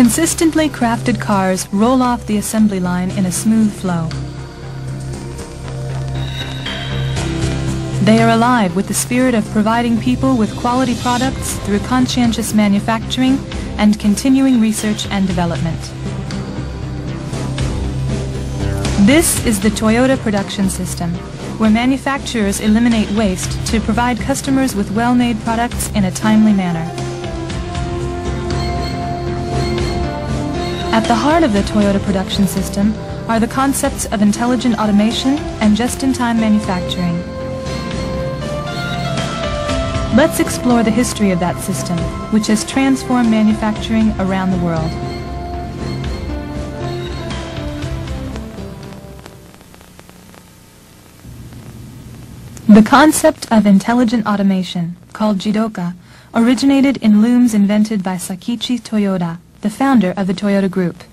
Consistently crafted cars roll off the assembly line in a smooth flow. They are alive with the spirit of providing people with quality products through conscientious manufacturing and continuing research and development. This is the Toyota production system, where manufacturers eliminate waste to provide customers with well-made products in a timely manner. At the heart of the Toyota production system are the concepts of intelligent automation and just-in-time manufacturing. Let's explore the history of that system, which has transformed manufacturing around the world. The concept of intelligent automation, called Jidoka, originated in looms invented by Sakichi Toyoda, the founder of the Toyota Group.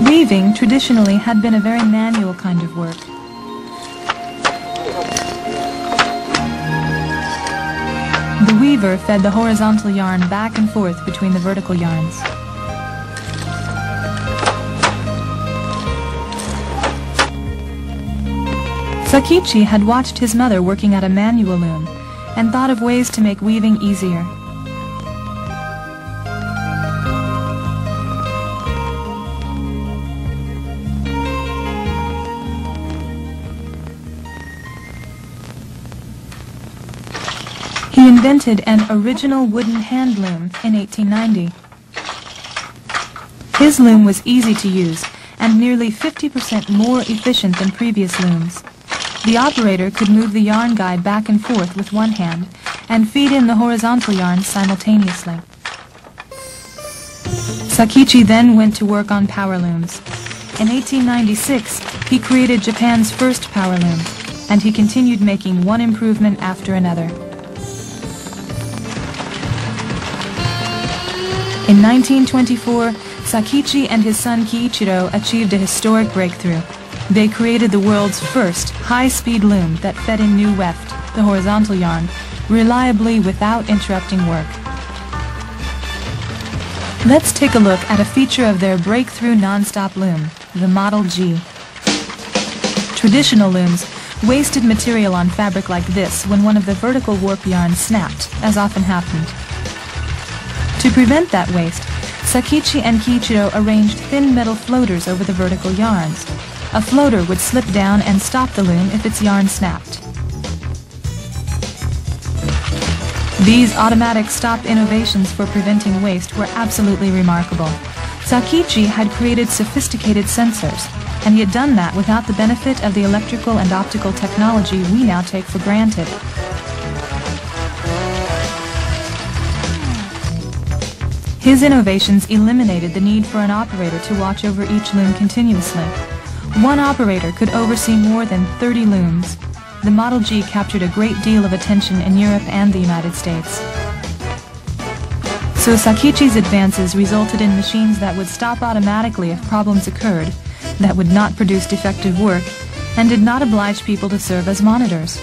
Weaving traditionally had been a very manual kind of work. The weaver fed the horizontal yarn back and forth between the vertical yarns. Sakichi had watched his mother working at a manual loom and thought of ways to make weaving easier. He invented an original wooden hand loom in 1890. His loom was easy to use and nearly 50% more efficient than previous looms. The operator could move the yarn guide back and forth with one hand and feed in the horizontal yarns simultaneously. Sakichi then went to work on power looms. In 1896, he created Japan's first power loom, and he continued making one improvement after another. In 1924, Sakichi and his son Kiichiro achieved a historic breakthrough. They created the world's first high-speed loom that fed in new weft, the horizontal yarn, reliably without interrupting work. Let's take a look at a feature of their breakthrough non-stop loom, the Model G. Traditional looms wasted material on fabric like this when one of the vertical warp yarns snapped, as often happened. To prevent that waste, Sakichi and Kiichiro arranged thin metal floaters over the vertical yarns. A floater would slip down and stop the loom if its yarn snapped. These automatic stop innovations for preventing waste were absolutely remarkable. Sakichi had created sophisticated sensors, and he had done that without the benefit of the electrical and optical technology we now take for granted. His innovations eliminated the need for an operator to watch over each loom continuously. One operator could oversee more than 30 looms. The Model G captured a great deal of attention in Europe and the United States. So Sakichi's advances resulted in machines that would stop automatically if problems occurred, that would not produce defective work, and did not oblige people to serve as monitors.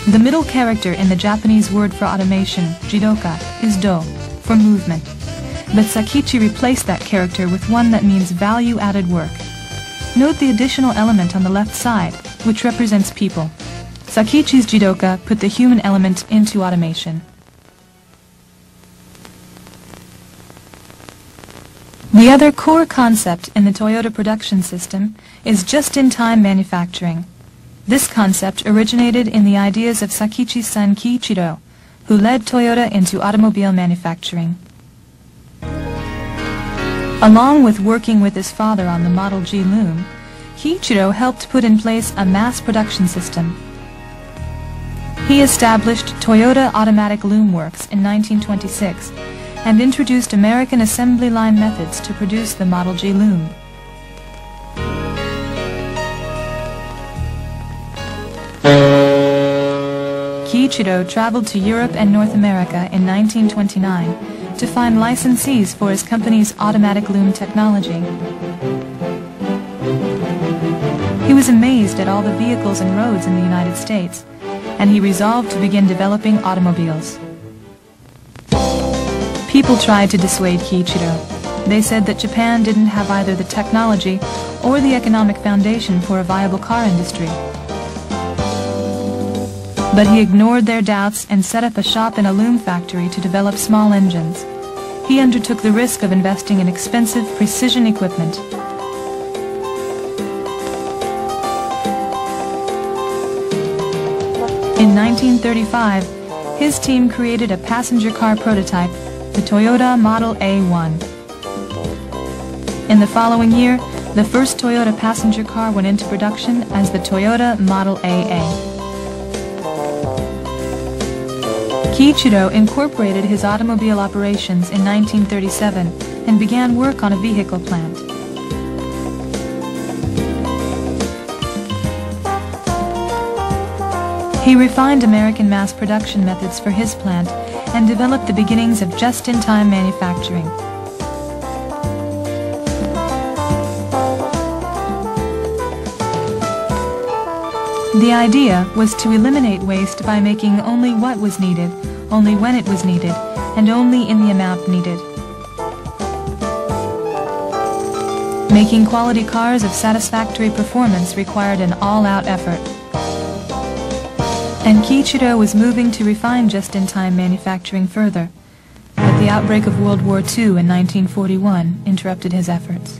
The middle character in the Japanese word for automation, jidoka, is do, for movement. But Sakichi replaced that character with one that means value-added work. Note the additional element on the left side, which represents people. Sakichi's jidoka put the human element into automation. The other core concept in the Toyota production system is just-in-time manufacturing. This concept originated in the ideas of Sakichi's son Kiichiro, who led Toyota into automobile manufacturing. Along with working with his father on the Model G loom, Kiichiro helped put in place a mass production system. He established Toyota Automatic Loom Works in 1926 and introduced American assembly line methods to produce the Model G loom. Kiichiro traveled to Europe and North America in 1929 to find licensees for his company's automatic loom technology. He was amazed at all the vehicles and roads in the United States, and he resolved to begin developing automobiles. People tried to dissuade Kiichiro. They said that Japan didn't have either the technology or the economic foundation for a viable car industry. But he ignored their doubts and set up a shop in a loom factory to develop small engines. He undertook the risk of investing in expensive precision equipment. In 1935, his team created a passenger car prototype, the Toyota Model A1. In the following year, the first Toyota passenger car went into production as the Toyota Model AA. Kiichiro incorporated his automobile operations in 1937 and began work on a vehicle plant. He refined American mass production methods for his plant and developed the beginnings of just-in-time manufacturing. The idea was to eliminate waste by making only what was needed, only when it was needed, and only in the amount needed. Making quality cars of satisfactory performance required an all-out effort. And Kiichiro was moving to refine just-in-time manufacturing further, but the outbreak of World War II in 1941 interrupted his efforts.